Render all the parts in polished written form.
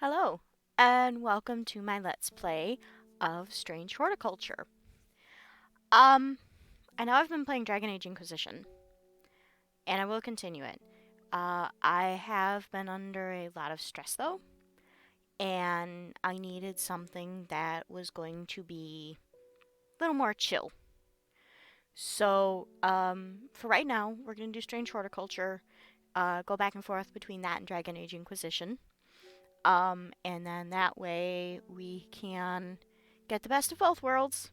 Hello, and welcome to my Let's Play of Strange Horticulture. Um, I know I've been playing Dragon Age Inquisition, and I will continue it. I have been under a lot of stress, though, and I needed something that was going to be a little more chill. So, for right now, we're going to do Strange Horticulture, go back and forth between that and Dragon Age Inquisition. And then that way we can get the best of both worlds,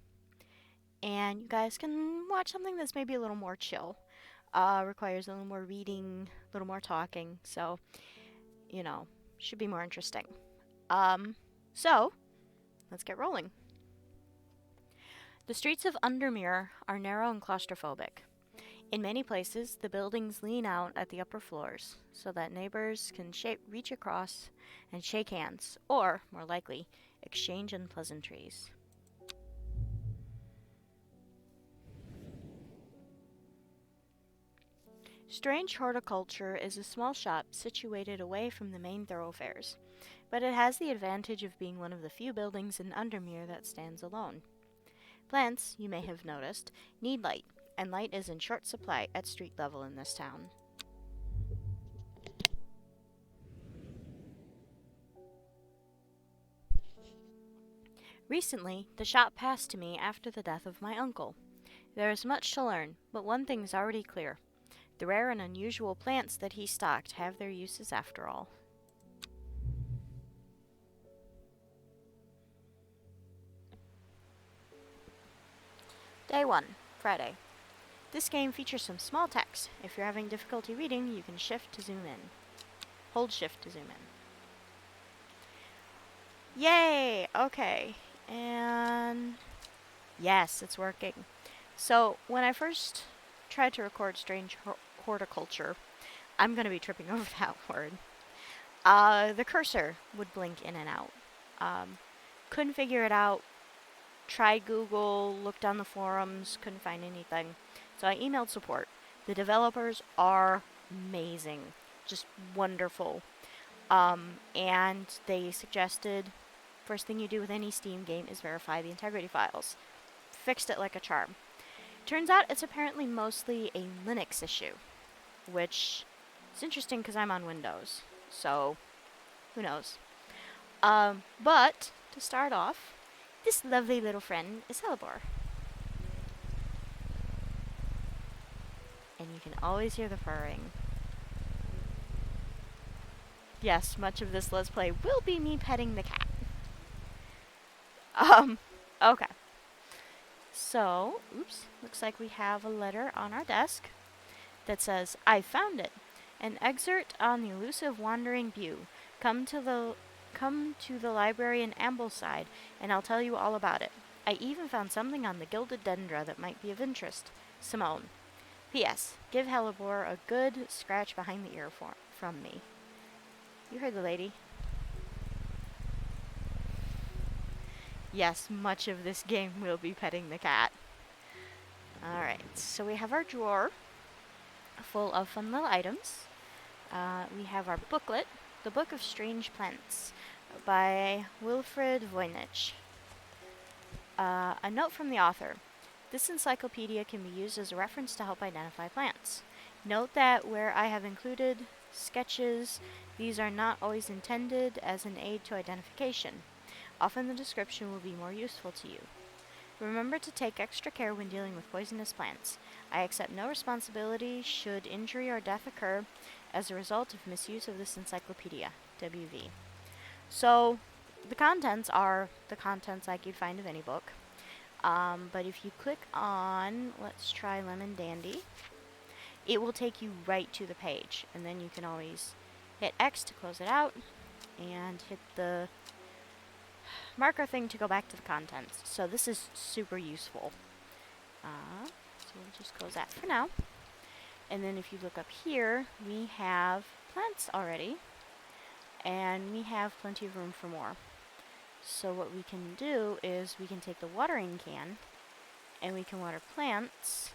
and you guys can watch something that's maybe a little more chill. Requires a little more reading, a little more talking, so, should be more interesting. Um, so, let's get rolling. The streets of Undermere are narrow and claustrophobic. In many places, the buildings lean out at the upper floors so that neighbors can reach across and shake hands, or, more likely, exchange unpleasantries. Strange Horticulture is a small shop situated away from the main thoroughfares, but it has the advantage of being one of the few buildings in Undermere that stands alone. Plants, you may have noticed, need light, and light is in short supply at street level in this town. Recently, the shop passed to me after the death of my uncle. There is much to learn, but one thing is already clear. The rare and unusual plants that he stocked have their uses after all. Day 1, Friday. This game features some small text. If you're having difficulty reading, you can shift to zoom in. Hold shift to zoom in. Yay! Okay. And yes, it's working. So, when I first tried to record Strange Horticulture, I'm going to be tripping over that word. The cursor would blink in and out. Couldn't figure it out. Tried Google, looked on the forums, couldn't find anything. So I emailed support. The developers are amazing, just wonderful. And they suggested first thing you do with any Steam game is verify the integrity files. Fixed it like a charm. Turns out it's apparently mostly a Linux issue, which is interesting because I'm on Windows, so who knows. But to start off, this lovely little friend is Hellebore. And you can always hear the purring. Yes, much of this Let's Play will be me petting the cat. Okay. So, oops, looks like we have a letter on our desk that says, I found it. An excerpt on the elusive wandering Bew. Come to the library in Ambleside, and I'll tell you all about it. I even found something on the gilded dendra that might be of interest. Simone. P.S. Give Hellebore a good scratch behind the ear from me. You heard the lady. Yes, much of this game will be petting the cat. Alright, so we have our drawer full of fun little items. We have our booklet, The Book of Strange Plants, by Wilfred Voynich. A note from the author. This encyclopedia can be used as a reference to help identify plants. Note that where I have included sketches, these are not always intended as an aid to identification. Often the description will be more useful to you. Remember to take extra care when dealing with poisonous plants. I accept no responsibility should injury or death occur as a result of misuse of this encyclopedia. WV. So, the contents are the contents like you'd find of any book. But if you click on, let's try Lemon Dandy, it will take you right to the page. And then you can always hit X to close it out and hit the marker thing to go back to the contents. So this is super useful. So we'll just close that for now. And then if you look up here, we have plants already. And we have plenty of room for more. So what we can do is we can take the watering can and we can water plants.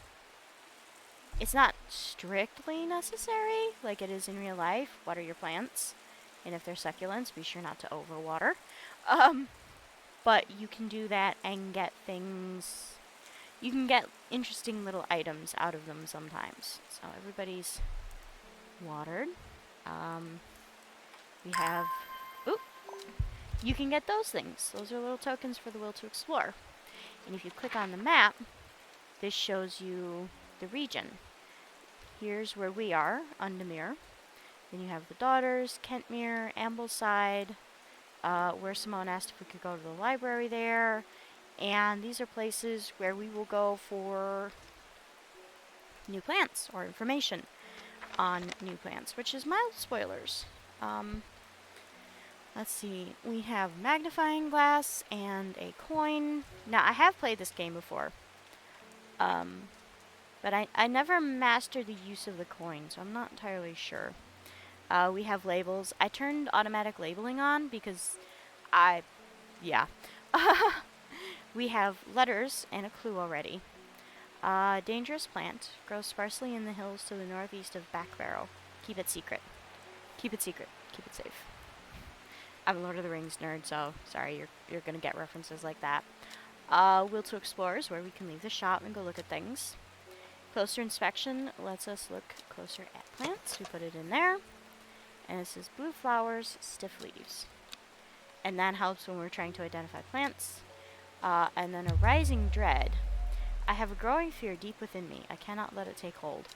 It's not strictly necessary like it is in real life. Water your plants. And if they're succulents, be sure not to overwater. Um, but you can do that and get things. You can get interesting little items out of them sometimes. So everybody's watered. We have. Oop! You can get those things. Those are little tokens for the will to explore. And if you click on the map, this shows you the region. Here's where we are, Undermere. Then you have the Daughters, Kentmere, Ambleside, where Simone asked if we could go to the library there. And these are places where we will go for new plants or information on new plants, which is mild spoilers. Let's see, we have magnifying glass and a coin. Now, I have played this game before, but I never mastered the use of the coin, so I'm not entirely sure. We have labels. I turned automatic labeling on because yeah. We have letters and a clue already. Dangerous plant. Grows sparsely in the hills to the northeast of Backbarrow. Keep it secret. Keep it secret. Keep it safe. I'm a Lord of the Rings nerd, so sorry, you're gonna get references like that. Will to Explorers, where we can leave the shop and go look at things. Closer inspection lets us look closer at plants. We put it in there. And it says blue flowers, stiff leaves. And that helps when we're trying to identify plants. And then a rising dread. I have a growing fear deep within me. I cannot let it take hold.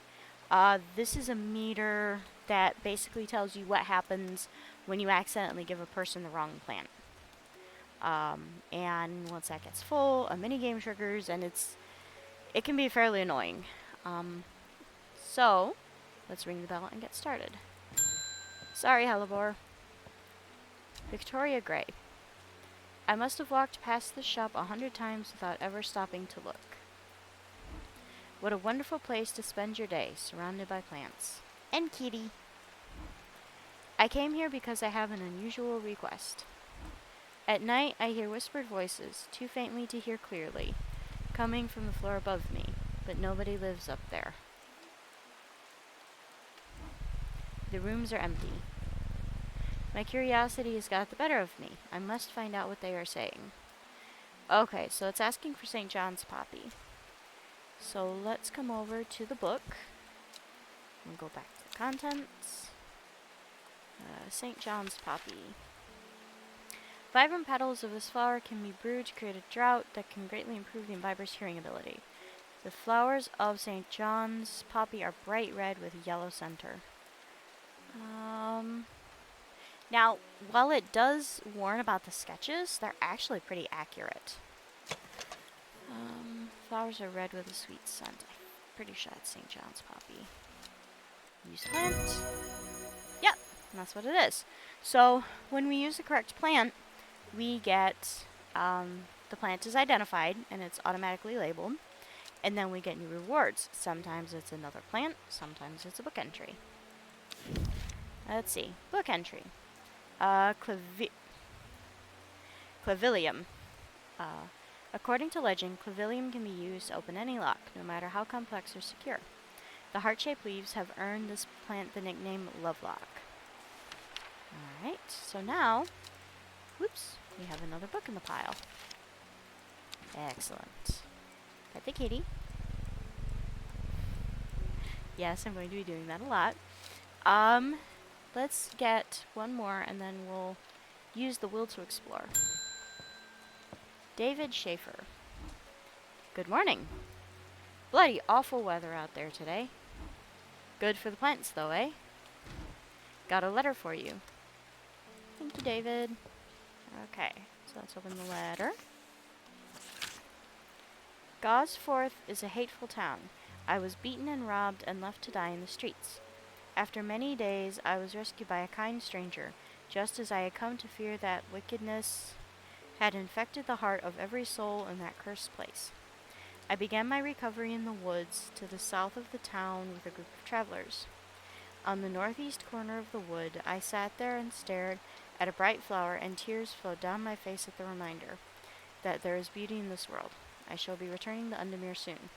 This is a meter that basically tells you what happens when you accidentally give a person the wrong plant. And once that gets full, a mini game triggers, and it can be fairly annoying. So let's ring the bell and get started. Sorry, Hellebore. Victoria Gray. I must have walked past this shop 100 times without ever stopping to look. What a wonderful place to spend your day, surrounded by plants. And kitty. I came here because I have an unusual request. At night, I hear whispered voices, too faintly to hear clearly, coming from the floor above me, but nobody lives up there. The rooms are empty. My curiosity has got the better of me. I must find out what they are saying. Okay, so it's asking for St. John's poppy. So let's come over to the book. We'll go back to the contents. St. John's poppy. Vibrant petals of this flower can be brewed to create a draught that can greatly improve the imbiber's hearing ability. The flowers of St. John's poppy are bright red with a yellow center. Now, while it does warn about the sketches, they're actually pretty accurate. Flowers are red with a sweet scent. I'm pretty sure that's St. John's poppy. Use plant. Yep, and that's what it is. So, when we use the correct plant, we get the plant is identified and it's automatically labeled, and then we get new rewards. Sometimes it's another plant, sometimes it's a book entry. Let's see, book entry. Clavilium. According to legend, clavilium can be used to open any lock, no matter how complex or secure. The heart-shaped leaves have earned this plant the nickname Lovelock. Alright, so now, whoops, we have another book in the pile. Excellent. Pet the kitty. Yes, I'm going to be doing that a lot. Let's get one more and then we'll use the will to explore. David Schaefer. Good morning. Bloody awful weather out there today. Good for the plants though, eh? Got a letter for you. Thank you, David. Okay, so let's open the letter. Gosforth is a hateful town. I was beaten and robbed and left to die in the streets. After many days, I was rescued by a kind stranger, just as I had come to fear that wickedness had infected the heart of every soul in that cursed place. I began my recovery in the woods to the south of the town with a group of travelers. On the northeast corner of the wood, I sat there and stared at a bright flower, and tears flowed down my face at the reminder that there is beauty in this world. I shall be returning to Undermere soon.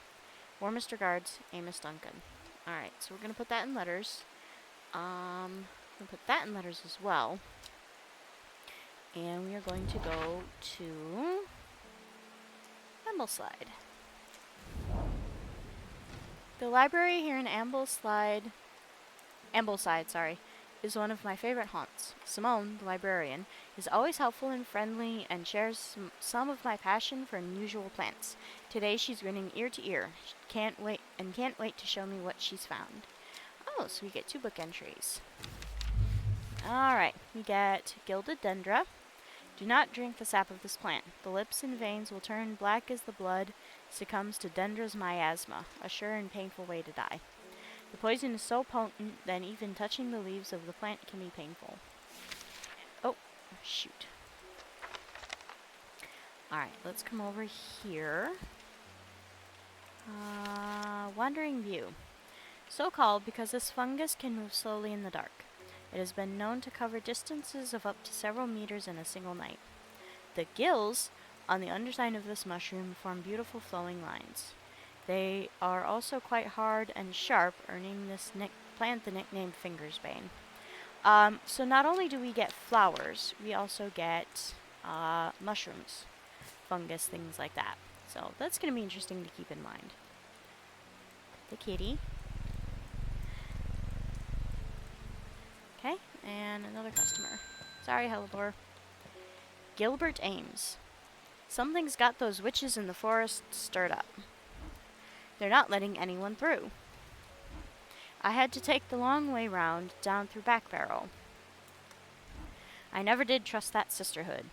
Warmest regards, Amos Duncan. Alright, so we're going to put that in letters. We'll put that in letters as well. And we are going to go to Ambleside. The library here in Ambleside, is one of my favorite haunts. Simone, the librarian, is always helpful and friendly and shares some of my passion for unusual plants. Today she's grinning ear to ear. Can't wait to show me what she's found. Oh, so we get 2 book entries. Alright, we get Gilded Dendra. Do not drink the sap of this plant. The lips and veins will turn black as the blood succumbs to Dendra's miasma, a sure and painful way to die. The poison is so potent that even touching the leaves of the plant can be painful. Oh, shoot. Alright, let's come over here. Wandering View. So called because this fungus can move slowly in the dark. It has been known to cover distances of up to several meters in a single night. The gills on the underside of this mushroom form beautiful flowing lines. They are also quite hard and sharp, earning this plant the nickname Fingersbane. So not only do we get flowers, we also get mushrooms, fungus, things like that. So that's going to be interesting to keep in mind. The kitty. Okay, and another customer. Sorry, Hellebore. Gilbert Ames. Something's got those witches in the forest stirred up. They're not letting anyone through. I had to take the long way round, down through Back Barrow. I never did trust that sisterhood.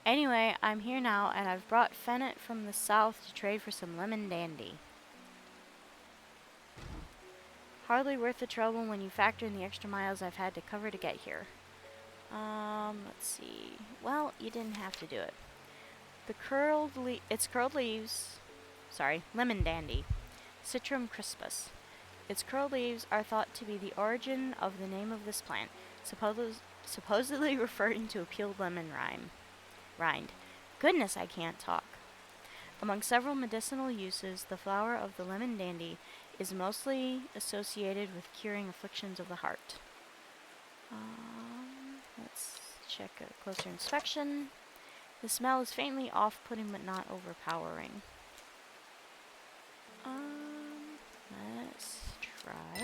Anyway, I'm here now, and I've brought Fennett from the south to trade for some lemon dandy. Hardly worth the trouble when you factor in the extra miles I've had to cover to get here. Let's see. Well, you didn't have to do it. Its curled leaves... Sorry, lemon dandy. Citrum crispus. Its curled leaves are thought to be the origin of the name of this plant, supposedly referring to a peeled lemon rind. Goodness, I can't talk. Among several medicinal uses, the flower of the lemon dandy is mostly associated with curing afflictions of the heart. Let's check a closer inspection. The smell is faintly off-putting but not overpowering. Let's try.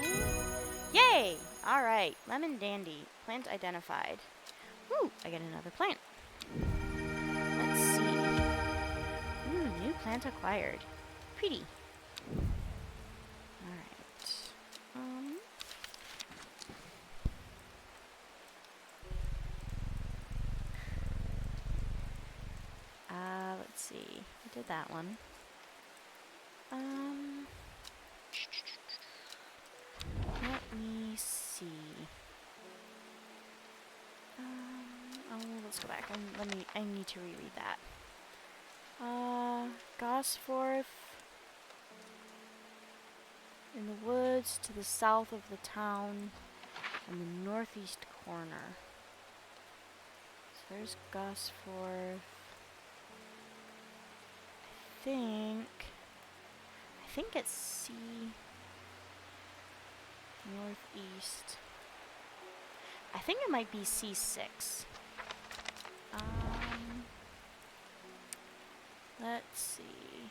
Yay! Alright, lemon dandy. Plant identified. Woo! I get another plant. Let's see. Ooh, new plant acquired. Pretty. Alright. Let's see. I did that one. Let me see. Let's go back and I need to reread that. Gosforth in the woods to the south of the town in the northeast corner. So there's Gosforth. I think it's C northeast. I think it might be C6. Let's see.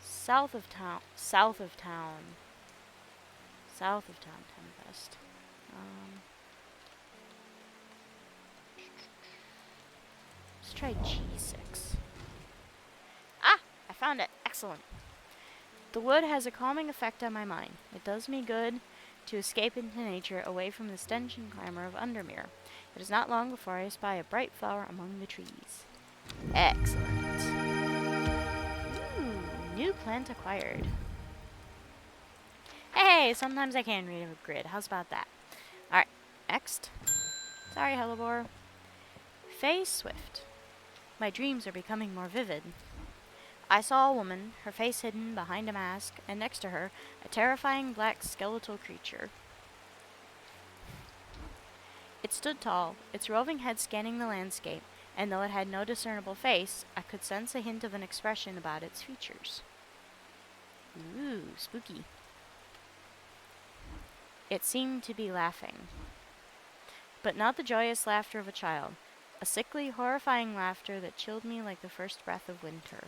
South of town, Tempest. Let's try G6. Ah! I found it. Excellent. The wood has a calming effect on my mind. It does me good to escape into nature, away from the stench and clamor of Undermere. It is not long before I espy a bright flower among the trees. Excellent. Ooh, new plant acquired. Hey, sometimes I can read a grid. How's about that? Alright, next. Sorry, Hellebore. Faye Swift. My dreams are becoming more vivid. I saw a woman, her face hidden behind a mask, and next to her, a terrifying black skeletal creature. It stood tall, its roving head scanning the landscape, and though it had no discernible face, I could sense a hint of an expression about its features. Ooh, spooky. It seemed to be laughing. But not the joyous laughter of a child. A sickly, horrifying laughter that chilled me like the first breath of winter.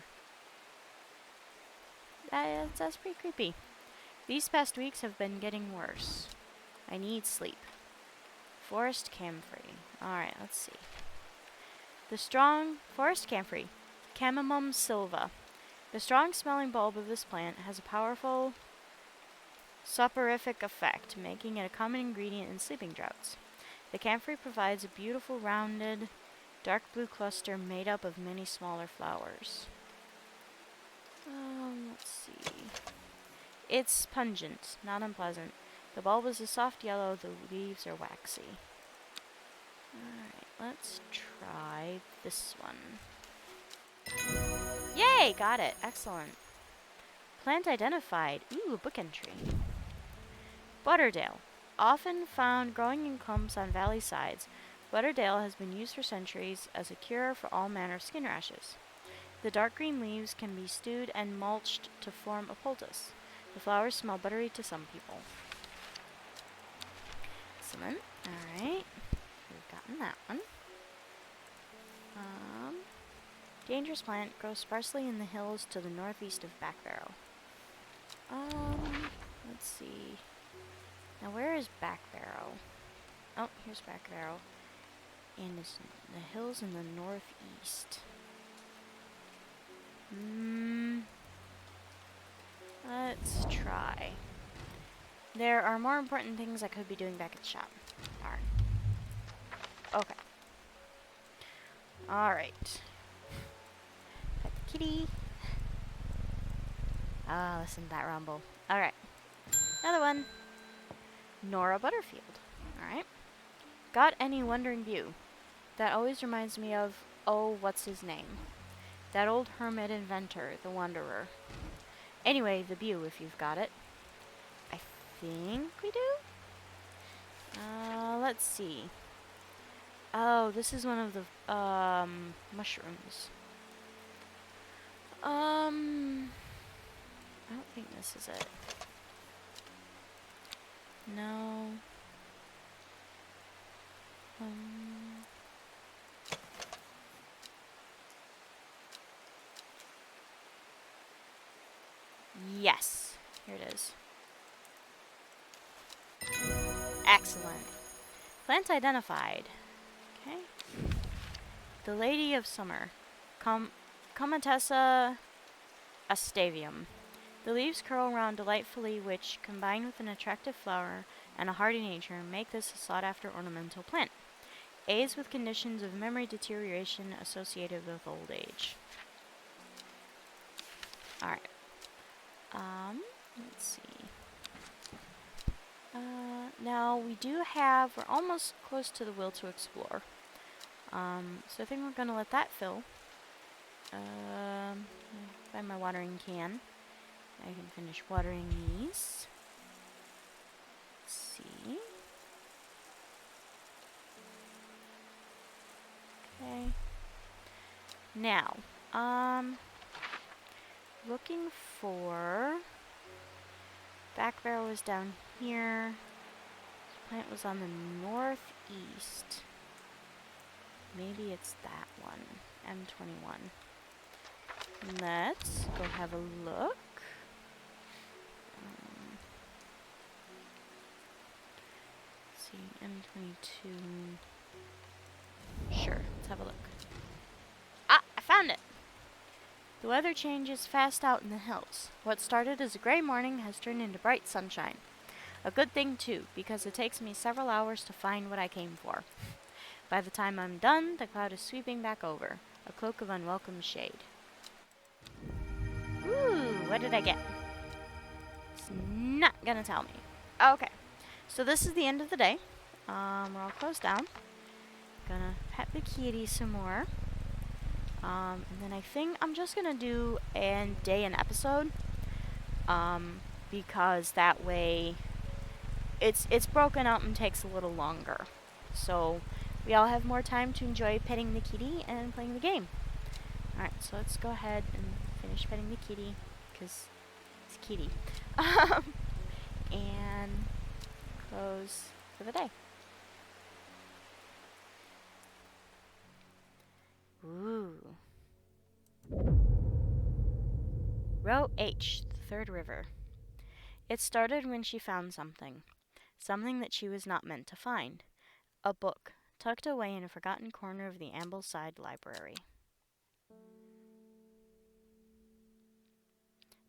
That's pretty creepy. These past weeks have been getting worse. I need sleep. Forest camphor. Alright, let's see. The strong forest camphor. Chamomile silva. The strong-smelling bulb of this plant has a powerful soporific effect, making it a common ingredient in sleeping draughts. The camphor provides a beautiful, rounded, dark blue cluster made up of many smaller flowers. Let's see. It's pungent, not unpleasant. The bulb is a soft yellow, the leaves are waxy. Alright, let's try this one. Yay! Got it. Excellent. Plant identified. Ooh, a book entry. Butterdale. Often found growing in clumps on valley sides, Butterdale has been used for centuries as a cure for all manner of skin rashes. The dark green leaves can be stewed and mulched to form a poultice. The flowers smell buttery to some people. Excellent. Alright. We've gotten that one. Dangerous plant grows sparsely in the hills to the northeast of Backbarrow. Let's see. Now where is Backbarrow? Oh, here's Backbarrow. And it's the hills in the northeast. Let's try. There are more important things I could be doing back at the shop. Darn. Okay. Alright. Pet the kitty. Ah, listen to that rumble. Alright. Another one. Nora Butterfield. Alright. Got any wandering view? That always reminds me of, oh, what's his name? That old hermit inventor, the Wanderer. Anyway, the Bew, if you've got it. I think we do? Let's see. Oh, this is one of the, mushrooms. I don't think this is it. No. Yes. Here it is. Excellent. Plant identified. Okay. The Lady of Summer. Comatessa astavium. The leaves curl around delightfully, which, combined with an attractive flower and a hardy nature, make this a sought-after ornamental plant. Aids with conditions of memory deterioration associated with old age. Alright. Let's see. Now we do have, we're almost close to the will to explore. So I think we're gonna let that fill. Find my watering can. I can finish watering these. Let's see. Okay. Now, looking for Backbarrow is down here. This plant was on the northeast. Maybe it's that one. M21. Let's go have a look. Let's see, M22. Sure, let's have a look. Ah, I found it! The weather changes fast out in the hills. What started as a gray morning has turned into bright sunshine. A good thing, too, because it takes me several hours to find what I came for. By the time I'm done, the cloud is sweeping back over, a cloak of unwelcome shade. Ooh, what did I get? It's not gonna tell me. Okay, so this is the end of the day. We're all closed down. Gonna pet the kitty some more. And then I think I'm just gonna do a day an episode. Because that way it's broken up and takes a little longer. So we all have more time to enjoy petting the kitty and playing the game. Alright, so let's go ahead and finish petting the kitty, because it's kitty. And close for the day. Ooh. Row H, the third river. It started when she found something that she was not meant to find. A book, tucked away in a forgotten corner of the Ambleside Library.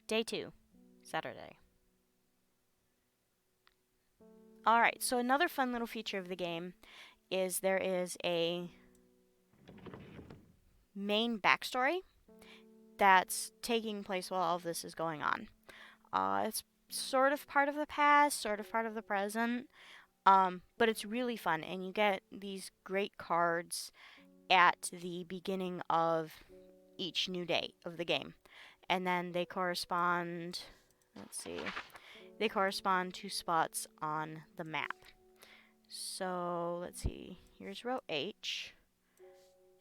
Day 2, Saturday. Alright, so another fun little feature of the game is there is a main backstory that's taking place while all of this is going on. It's sort of part of the past, sort of part of the present, but it's really fun, and you get these great cards at the beginning of each new day of the game. And then they correspond, they correspond to spots on the map. So, let's see, here's row H.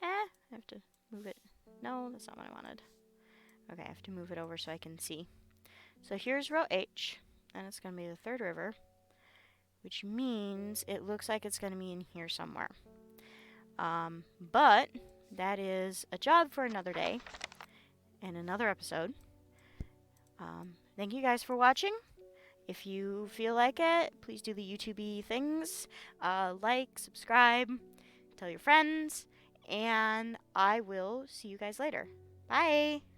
I have to move it. No, that's not what I wanted. Okay, I have to move it over so I can see. So here's row H, and it's going to be the third river, which means it looks like it's going to be in here somewhere. But that is a job for another day and another episode. Thank you guys for watching. If you feel like it, please do the YouTube-y things. Like, subscribe, tell your friends, and I will see you guys later. Bye!